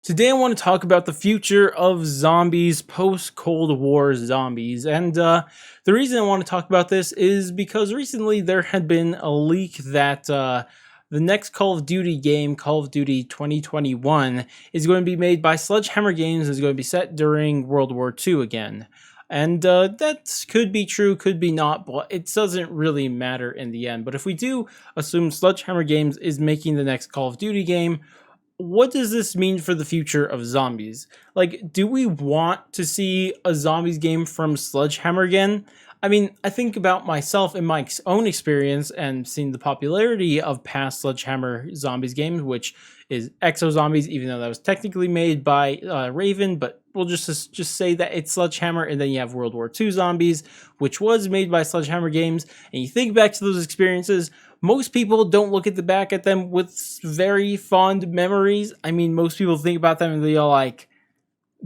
Today, I want to talk about the future of zombies, post-Cold War zombies. And the reason I want to talk about this is because recently there had been a leak that the next Call of Duty game, Call of Duty 2021, is going to be made by Sledgehammer Games and is going to be set during World War II again. And that could be true, could be not, but it doesn't really matter in the end. But if we do assume Sledgehammer Games is making the next Call of Duty game, what does this mean for the future of zombies? Like, do we want to see a zombies game from Sledgehammer again? I mean, I think about myself and my own experience and seeing the popularity of past Sledgehammer zombies games, which is Exo Zombies, even though that was technically made by Raven, but we'll just say that it's Sledgehammer. And then you have World War II Zombies, which was made by Sledgehammer Games. And you think back to those experiences, most people don't look at the back at them with very fond memories. I mean, most people think about them and they're like,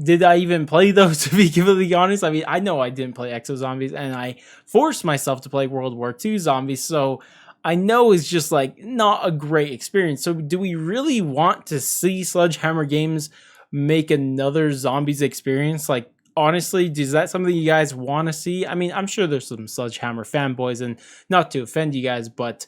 did I even play those, to be completely honest? I mean, I know I didn't play Exo Zombies, and I forced myself to play World War II Zombies, so I know it's just like not a great experience. So do we really want to see Sledgehammer Games make another zombies experience? Like, honestly, is that something you guys want to see? I mean, I'm sure there's some Sledgehammer fanboys, and not to offend you guys, but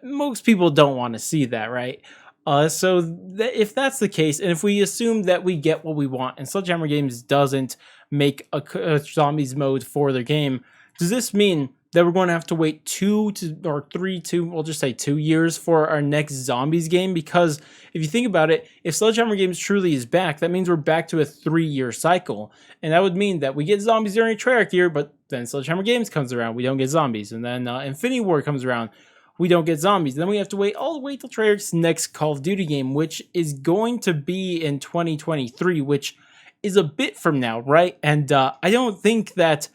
most people don't want to see that, right? If that's the case, and if we assume that we get what we want, and Sledgehammer Games doesn't make a zombies mode for their game, does this mean that we're going to have to wait 2 we'll just say 2 years for our next zombies game? Because if you think about it, if Sledgehammer Games truly is back, that means we're back to a 3-year cycle. And that would mean that we get zombies during a Treyarch year, but then Sledgehammer Games comes around, we don't get zombies. And then Infinity War comes around, we don't get zombies. Then we have to wait all the way till Treyarch's next Call of Duty game, which is going to be in 2023, which is a bit from now, right? And I don't think that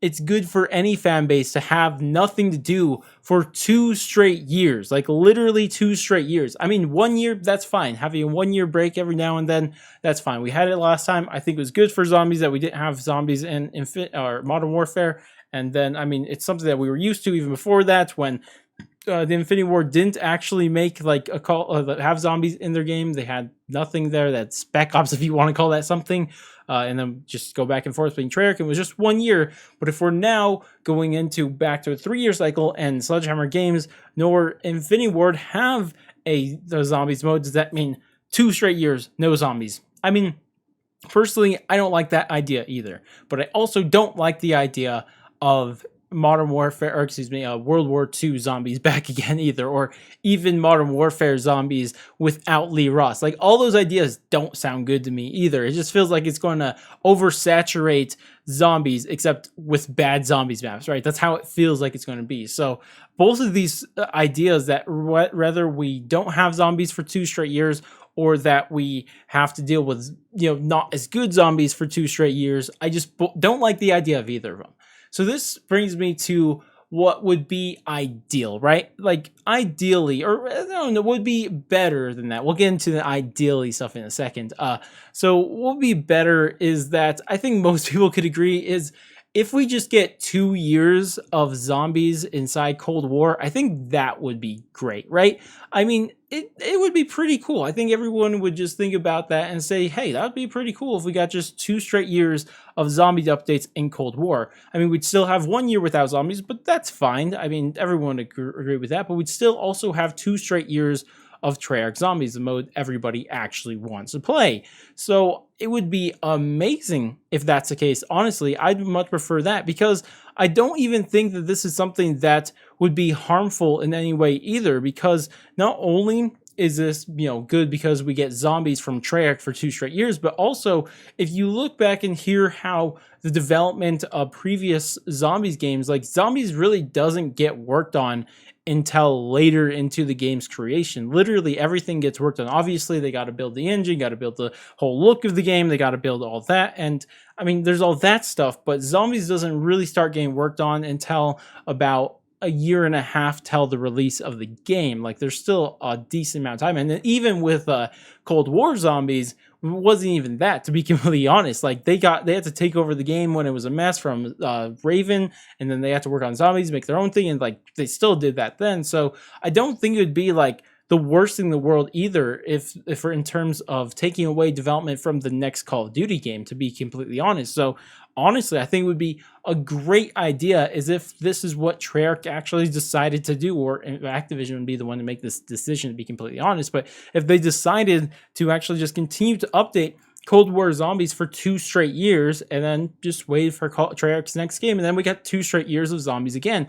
it's good for any fan base to have nothing to do for 2 straight years, like literally 2 straight years. I mean, 1 year, that's fine. Having a 1-year break every now and then, that's fine. We had it last time. I think it was good for zombies that we didn't have zombies in Modern Warfare. And then, I mean, it's something that we were used to even before that, when the Infinity War didn't actually make like a call have zombies in their game. They had nothing there. That's Spec Ops, if you want to call that something. And then just go back and forth between Treyarch. It was just 1 year. But if we're now going into back to a 3-year cycle, and Sledgehammer Games nor Infinity Ward have the zombies mode, does that mean 2 straight years, no zombies? I mean, personally, I don't like that idea either. But I also don't like the idea of Modern Warfare, or excuse me, World War II zombies back again either, or even Modern Warfare zombies without Lee Ross. Like, all those ideas don't sound good to me either. It just feels like it's going to oversaturate zombies, except with bad zombies maps, right? That's how it feels like it's going to be. So both of these ideas, that whether we don't have zombies for 2 straight years, or that we have to deal with, not as good zombies for 2 straight years, I just don't like the idea of either of them. So this brings me to what would be ideal, right? Like, ideally, or I don't know, would be better than that. We'll get into the ideally stuff in a second. So what would be better is that I think most people could agree is if we just get 2 years of zombies inside Cold War, I think that would be great, right? I mean, it would be pretty cool. I think everyone would just think about that and say, hey, that would be pretty cool if we got just 2 straight years of zombie updates in Cold War. I mean, we'd still have 1 year without zombies, but that's fine. I mean, everyone would agree with that, but we'd still also have 2 straight years of Treyarch Zombies, the mode everybody actually wants to play. So it would be amazing if that's the case. Honestly, I'd much prefer that, because I don't even think that this is something that would be harmful in any way either, because not only is this, good because we get zombies from Treyarch for 2 straight years, but also if you look back and hear how the development of previous zombies games, like, zombies really doesn't get worked on until later into the game's creation. Literally everything gets worked on. Obviously, they got to build the engine, got to build the whole look of the game, they got to build all that. And I mean, there's all that stuff, but zombies doesn't really start getting worked on until about a year and a half till the release of the game. Like, there's still a decent amount of time. And then even with Cold War zombies, it wasn't even that, to be completely honest. Like, they had to take over the game when it was a mess from Raven, and then they had to work on zombies, make their own thing, and like, they still did that then. So I don't think it would be like the worst thing in the world either, if we're in terms of taking away development from the next Call of Duty game, to be completely honest. So honestly, I think it would be a great idea is if this is what Treyarch actually decided to do, or Activision would be the one to make this decision, to be completely honest. But if they decided to actually just continue to update Cold War Zombies for 2 straight years, and then just wait for Treyarch's next game, and then we got 2 straight years of zombies again,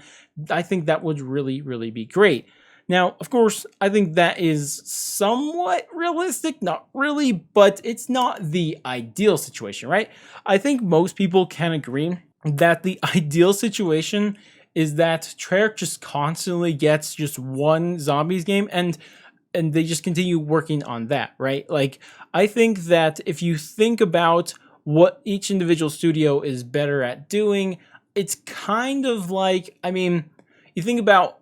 I think that would really, really be great. Now, of course, I think that is somewhat realistic, not really, but it's not the ideal situation, right? I think most people can agree that the ideal situation is that Treyarch just constantly gets just one zombies game, and they just continue working on that, right? Like, I think that if you think about what each individual studio is better at doing, it's kind of like, I mean, you think about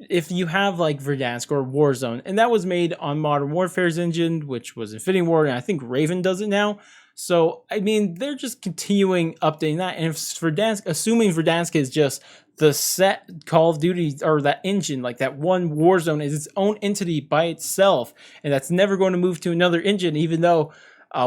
if you have like Verdansk or Warzone, and that was made on Modern Warfare's engine, which was Infinity Ward, and I think Raven does it now. So, I mean, they're just continuing updating that. And if Verdansk, assuming Verdansk is just the set Call of Duty, or that engine, like that one Warzone is its own entity by itself, and that's never going to move to another engine, even though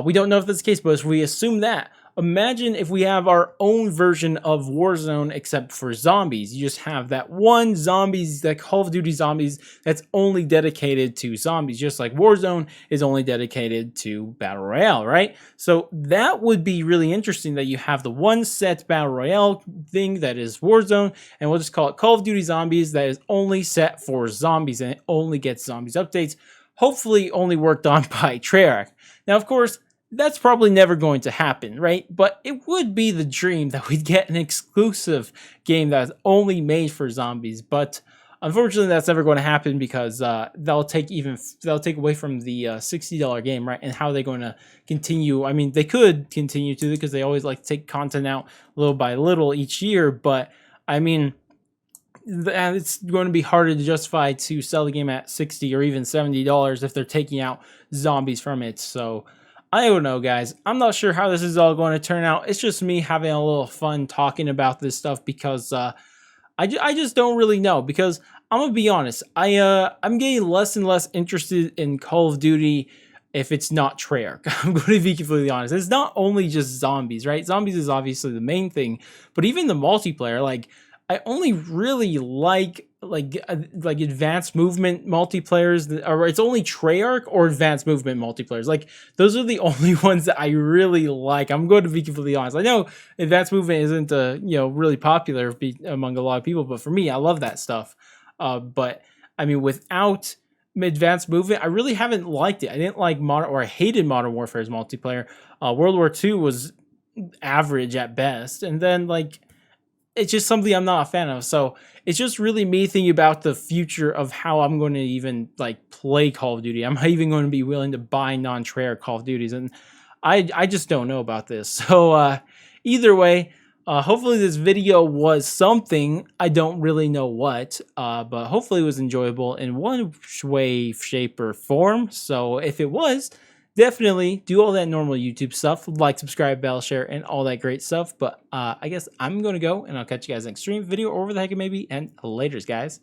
we don't know if that's the case, but if we assume that, imagine if we have our own version of Warzone except for zombies. You just have that one zombies, that Call of Duty Zombies, that's only dedicated to zombies, just like Warzone is only dedicated to Battle Royale, right? So that would be really interesting, that you have the one set Battle Royale thing that is Warzone, and we'll just call it Call of Duty Zombies, that is only set for zombies, and it only gets zombies updates, hopefully only worked on by Treyarch. Now, of course, that's probably never going to happen, right? But it would be the dream that we'd get an exclusive game that's only made for zombies. But unfortunately, that's never going to happen, because they'll take away from the $60 game, right? And how are they going to continue? I mean, they could continue to, because they always like to take content out little by little each year. But I mean, it's going to be harder to justify to sell the game at $60 or even $70 if they're taking out zombies from it. So I don't know, guys. I'm not sure how this is all going to turn out. It's just me having a little fun talking about this stuff, because I just don't really know. Because I'm gonna be honest, I'm getting less and less interested in Call of Duty if it's not Treyarch. I'm going to be completely honest. It's not only just zombies, right? Zombies is obviously the main thing, but even the multiplayer, like, I only really like advanced movement multiplayers, or it's only Treyarch or advanced movement multiplayers. Like, those are the only ones that I really like. I'm going to be completely honest. I know advanced movement isn't really popular among a lot of people, but for me, I love that stuff. But I mean, without advanced movement, I really haven't liked it. I didn't like I hated Modern Warfare's multiplayer. World War II was average at best, and then like, it's just something I'm not a fan of. So it's just really me thinking about the future of how I'm going to even like play Call of Duty. I'm not even going to be willing to buy non-Treyarch Call of Duties, and I just don't know about this. So either way, hopefully this video was something. I don't really know what, but hopefully it was enjoyable in one way, shape, or form. So if it was, definitely do all that normal YouTube stuff, like, subscribe, bell, share, and all that great stuff. But I guess I'm going to go, and I'll catch you guys next stream, video, or whatever the heck it may be, and laters, guys.